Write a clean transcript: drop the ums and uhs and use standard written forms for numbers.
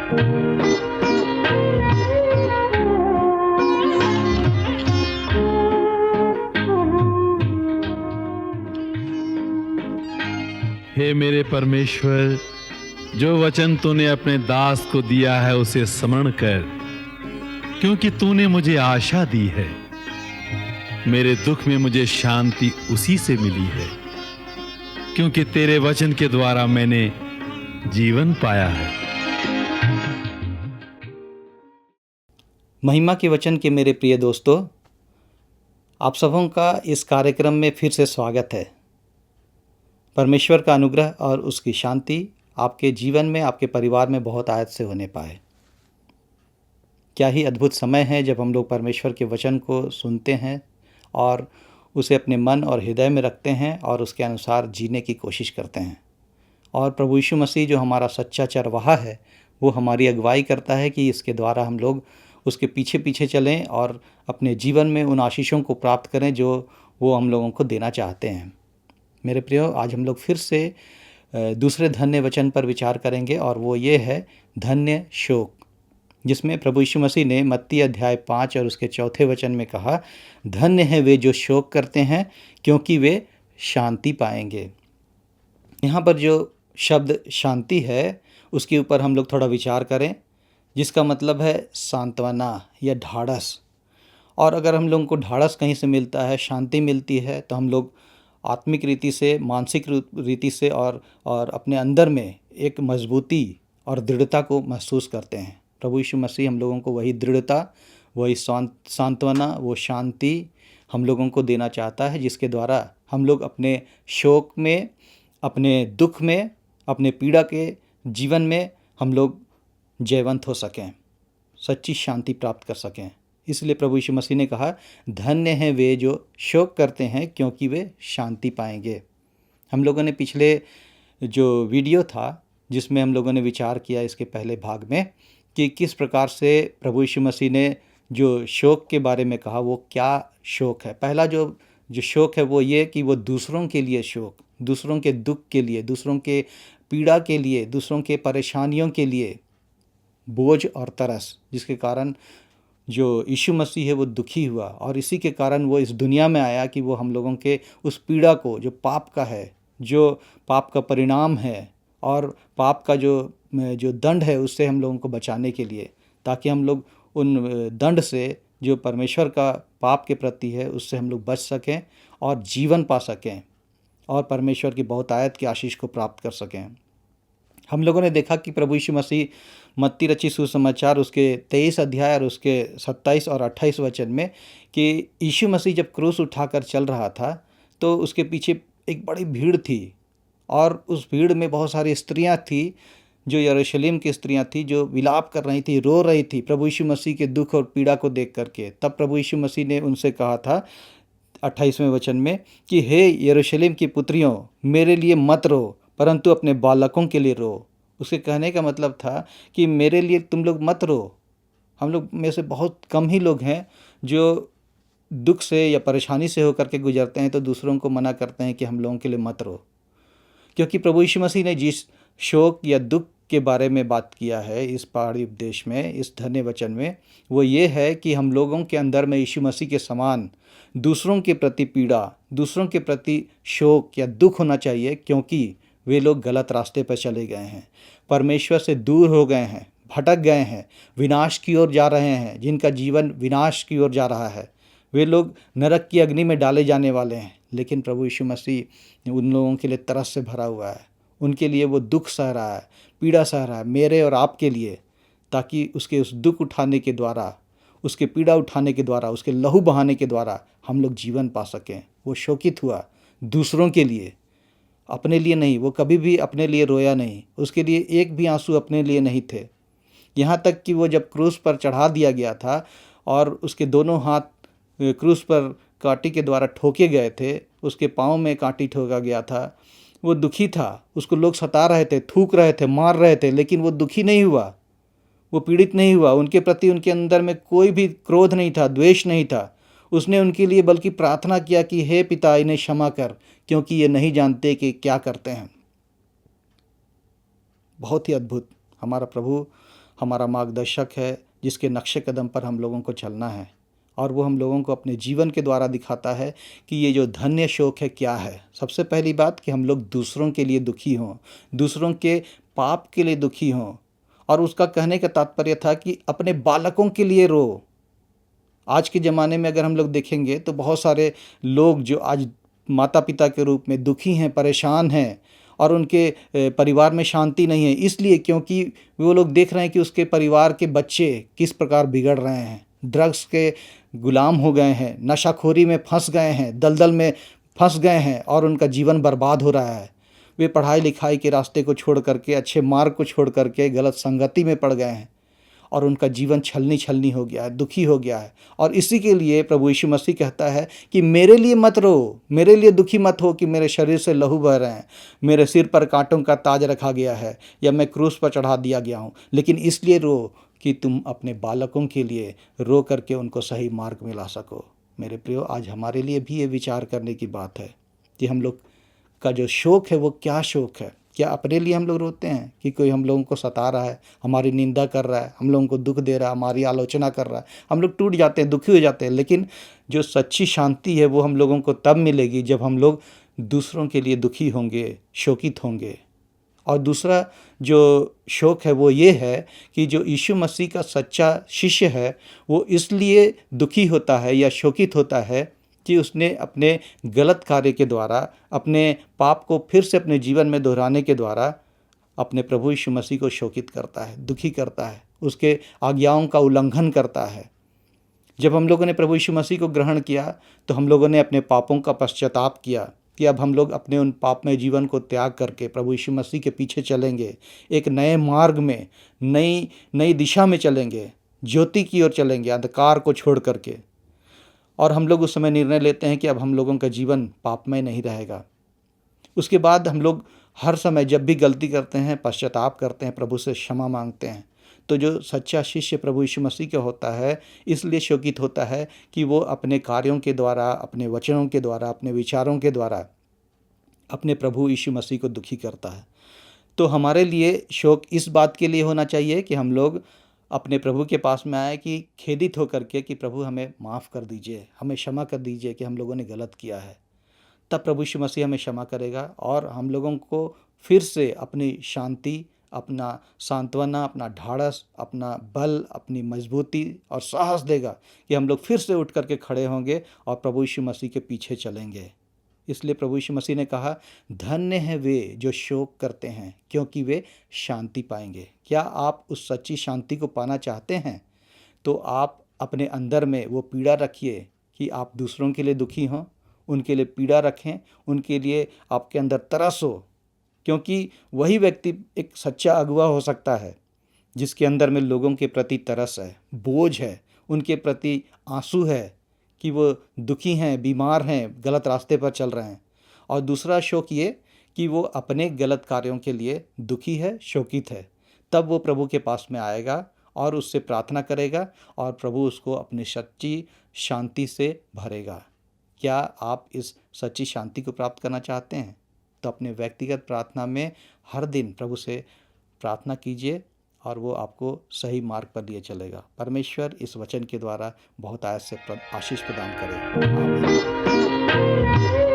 हे मेरे परमेश्वर, जो वचन तूने अपने दास को दिया है उसे स्मरण कर, क्योंकि तूने मुझे आशा दी है। मेरे दुख में मुझे शांति उसी से मिली है, क्योंकि तेरे वचन के द्वारा मैंने जीवन पाया है। महिमा के वचन के मेरे प्रिय दोस्तों, आप सबों का इस कार्यक्रम में फिर से स्वागत है। परमेश्वर का अनुग्रह और उसकी शांति आपके जीवन में, आपके परिवार में बहुत आयत से होने पाए। क्या ही अद्भुत समय है जब हम लोग परमेश्वर के वचन को सुनते हैं और उसे अपने मन और हृदय में रखते हैं और उसके अनुसार जीने की कोशिश करते हैं। और प्रभु यीशु मसीह जो हमारा सच्चा चरवाहा है, वो हमारी अगुवाई करता है कि इसके द्वारा हम लोग उसके पीछे पीछे चलें और अपने जीवन में उन आशीषों को प्राप्त करें जो वो हम लोगों को देना चाहते हैं। मेरे प्रियो, आज हम लोग फिर से दूसरे धन्य वचन पर विचार करेंगे और वो ये है धन्य शोक, जिसमें प्रभु यीशु मसीह ने मत्ती अध्याय 5 और उसके 4 वचन में कहा, धन्य है वे जो शोक करते हैं, क्योंकि वे शांति पाएंगे। यहाँ पर जो शब्द शांति है उसके ऊपर हम लोग थोड़ा विचार करें, जिसका मतलब है सांत्वना या ढाढ़स। और अगर हम लोगों को ढाढ़स कहीं से मिलता है, शांति मिलती है, तो हम लोग आत्मिक रीति से, मानसिक रीति से और अपने अंदर में एक मजबूती और दृढ़ता को महसूस करते हैं। प्रभु यीशु मसीह हम लोगों को वही दृढ़ता, वही सांत्वना, वो शांति हम लोगों को देना चाहता है, जिसके द्वारा हम लोग अपने शोक में, अपने दुख में, अपने पीड़ा के जीवन में हम लोग जयवंत हो सकें, सच्ची शांति प्राप्त कर सकें। इसलिए प्रभु यीशु मसीह ने कहा, धन्य हैं वे जो शोक करते हैं, क्योंकि वे शांति पाएंगे। हम लोगों ने पिछले जो वीडियो था, जिसमें हम लोगों ने विचार किया इसके पहले भाग में कि किस प्रकार से प्रभु यीशु मसीह ने जो शोक के बारे में कहा, वो क्या शोक है। पहला जो शोक है वो ये कि वो दूसरों के लिए शोक, दूसरों के दुख के लिए, दूसरों के पीड़ा के लिए, दूसरों के परेशानियों के लिए बोझ और तरस, जिसके कारण जो यीशु मसीह है वो दुखी हुआ और इसी के कारण वो इस दुनिया में आया कि वो हम लोगों के उस पीड़ा को, जो पाप का है, जो पाप का परिणाम है और पाप का जो दंड है, उससे हम लोगों को बचाने के लिए, ताकि हम लोग उन दंड से, जो परमेश्वर का पाप के प्रति है, उससे हम लोग बच सकें और जीवन पा सकें और परमेश्वर की बहुत आयत की आशीष को प्राप्त कर सकें। हम लोगों ने देखा कि प्रभु यीशु मसीह मत्ती रचित सुसमाचार उसके 23 अध्याय और उसके 27 और 28 वचन में कि यीशु मसीह जब क्रूस उठाकर चल रहा था तो उसके पीछे एक बड़ी भीड़ थी और उस भीड़ में बहुत सारी स्त्रियां थी, जो यरूशलेम की स्त्रियां थी, जो विलाप कर रही थी, रो रही थी प्रभु यीशु मसीह के दुख और पीड़ा को देख करके। तब प्रभु यीशु मसीह ने उनसे कहा था 28वें वचन में कि हे यरूशलेम की पुत्रियों, मेरे लिए मत रो, परंतु अपने बालकों के लिए रो। उसके कहने का मतलब था कि मेरे लिए तुम लोग मत रो। हम लोग में से बहुत कम ही लोग हैं जो दुख से या परेशानी से होकर के गुजरते हैं तो दूसरों को मना करते हैं कि हम लोगों के लिए मत रो। क्योंकि प्रभु यीशु मसीह ने जिस शोक या दुख के बारे में बात किया है इस पहाड़ी उपदेश में, इस धन्य वचन में, वो ये है कि हम लोगों के अंदर में यीशु मसीह के समान दूसरों के प्रति पीड़ा, दूसरों के प्रति शोक या दुख होना चाहिए, क्योंकि वे लोग गलत रास्ते पर चले गए हैं, परमेश्वर से दूर हो गए हैं, भटक गए हैं, विनाश की ओर जा रहे हैं। जिनका जीवन विनाश की ओर जा रहा है, वे लोग नरक की अग्नि में डाले जाने वाले हैं। लेकिन प्रभु यीशु मसीह उन लोगों के लिए तरस से भरा हुआ है, उनके लिए वो दुख सह रहा है, पीड़ा सह रहा है, मेरे और आपके लिए, ताकि उसके उस दुख उठाने के द्वारा, उसके पीड़ा उठाने के द्वारा, उसके लहू बहाने के द्वारा हम लोग जीवन पा सकें। वो शोकित हुआ दूसरों के लिए, अपने लिए नहीं। वो कभी भी अपने लिए रोया नहीं, उसके लिए एक भी आंसू अपने लिए नहीं थे। यहाँ तक कि वो जब क्रूस पर चढ़ा दिया गया था और उसके दोनों हाथ क्रूस पर कांटी के द्वारा ठोके गए थे, उसके पाँव में कांटी ठोका गया था, वो दुखी था, उसको लोग सता रहे थे, थूक रहे थे, मार रहे थे, लेकिन वो दुखी नहीं हुआ, वो पीड़ित नहीं हुआ। उनके प्रति उनके अंदर में कोई भी क्रोध नहीं था, द्वेष नहीं था। उसने उनके लिए बल्कि प्रार्थना किया कि हे पिता, इन्हें क्षमा कर, क्योंकि ये नहीं जानते कि क्या करते हैं। बहुत ही अद्भुत हमारा प्रभु हमारा मार्गदर्शक है, जिसके नक्शे कदम पर हम लोगों को चलना है। और वो हम लोगों को अपने जीवन के द्वारा दिखाता है कि ये जो धन्य शोक है क्या है। सबसे पहली बात कि हम लोग दूसरों के लिए दुखी हों, दूसरों के पाप के लिए दुखी हों। और उसका कहने का तात्पर्य था कि अपने बालकों के लिए रो। आज के ज़माने में अगर हम लोग देखेंगे तो बहुत सारे लोग जो आज माता पिता के रूप में दुखी हैं, परेशान हैं और उनके परिवार में शांति नहीं है, इसलिए क्योंकि वो लोग देख रहे हैं कि उसके परिवार के बच्चे किस प्रकार बिगड़ रहे हैं, ड्रग्स के गुलाम हो गए हैं, नशाखोरी में फंस गए हैं, दलदल में फंस गए हैं और उनका जीवन बर्बाद हो रहा है। वे पढ़ाई लिखाई के रास्ते को छोड़ करके, अच्छे मार्ग को छोड़ करके गलत संगति में पड़ गए हैं और उनका जीवन छलनी छलनी हो गया है, दुखी हो गया है। और इसी के लिए प्रभु यीशु मसीह कहता है कि मेरे लिए मत रो, मेरे लिए दुखी मत हो कि मेरे शरीर से लहू बह रहे हैं, मेरे सिर पर कांटों का ताज रखा गया है या मैं क्रूस पर चढ़ा दिया गया हूँ, लेकिन इसलिए रो कि तुम अपने बालकों के लिए रो करके उनको सही मार्ग में ला सको। मेरे प्रियो, आज हमारे लिए भी ये विचार करने की बात है कि हम लोग का जो शोक है वो क्या शोक है। क्या अपने लिए हम लोग रोते हैं कि कोई हम लोगों को सता रहा है, हमारी निंदा कर रहा है, हम लोगों को दुख दे रहा है, हमारी आलोचना कर रहा है, हम लोग टूट जाते हैं, दुखी हो जाते हैं। लेकिन जो सच्ची शांति है वो हम लोगों को तब मिलेगी जब हम लोग दूसरों के लिए दुखी होंगे, शोकित होंगे। और दूसरा जो शोक है वो ये है कि जो यीशु मसीह का सच्चा शिष्य है वो इसलिए दुखी होता है या शोकित होता है कि उसने अपने गलत कार्य के द्वारा, अपने पाप को फिर से अपने जीवन में दोहराने के द्वारा अपने प्रभु यीशु मसीह को शोकित करता है, दुखी करता है, उसके आज्ञाओं का उल्लंघन करता है। जब हम लोगों ने प्रभु यीशु मसीह को ग्रहण किया तो हम लोगों ने अपने पापों का पश्चाताप किया कि अब हम लोग अपने उन पापमय जीवन को त्याग करके प्रभु यीशु मसीह के पीछे चलेंगे, एक नए मार्ग में, नई दिशा में चलेंगे, ज्योति की ओर चलेंगे, अंधकार को छोड़ करके। और हम लोग उस समय निर्णय लेते हैं कि अब हम लोगों का जीवन पापमय नहीं रहेगा। उसके बाद हम लोग हर समय जब भी गलती करते हैं पश्चाताप करते हैं, प्रभु से क्षमा मांगते हैं। तो जो सच्चा शिष्य प्रभु यीशु मसीह का होता है इसलिए शोकित होता है कि वो अपने कार्यों के द्वारा, अपने वचनों के द्वारा, अपने विचारों के द्वारा अपने प्रभु यीशु मसीह को दुखी करता है। तो हमारे लिए शोक इस बात के लिए होना चाहिए कि हम लोग अपने प्रभु के पास में आए कि खेदित होकर के कि प्रभु हमें माफ़ कर दीजिए, हमें क्षमा कर दीजिए कि हम लोगों ने गलत किया है। तब प्रभु यीशु मसीह हमें क्षमा करेगा और हम लोगों को फिर से अपनी शांति, अपना सांत्वना, अपना ढाढ़स, अपना बल, अपनी मजबूती और साहस देगा कि हम लोग फिर से उठ करके खड़े होंगे और प्रभु यीशु मसीह के पीछे चलेंगे। इसलिए प्रभु यीशु मसीह ने कहा, धन्य हैं वे जो शोक करते हैं क्योंकि वे शांति पाएंगे। क्या आप उस सच्ची शांति को पाना चाहते हैं? तो आप अपने अंदर में वो पीड़ा रखिए कि आप दूसरों के लिए दुखी हों, उनके लिए पीड़ा रखें, उनके लिए आपके अंदर तरस हो, क्योंकि वही व्यक्ति एक सच्चा अगुवा हो सकता है जिसके अंदर में लोगों के प्रति तरस है, बोझ है, उनके प्रति आंसू है कि वो दुखी हैं, बीमार हैं, गलत रास्ते पर चल रहे हैं। और दूसरा शोक ये कि वो अपने गलत कार्यों के लिए दुखी है, शोकित है। तब वो प्रभु के पास में आएगा और उससे प्रार्थना करेगा और प्रभु उसको अपनी सच्ची शांति से भरेगा। क्या आप इस सच्ची शांति को प्राप्त करना चाहते हैं? तो अपने व्यक्तिगत प्रार्थना में हर दिन प्रभु से प्रार्थना कीजिए और वो आपको सही मार्ग पर लिए चलेगा। परमेश्वर इस वचन के द्वारा बहुत आशीष प्रदान करे। आमीन।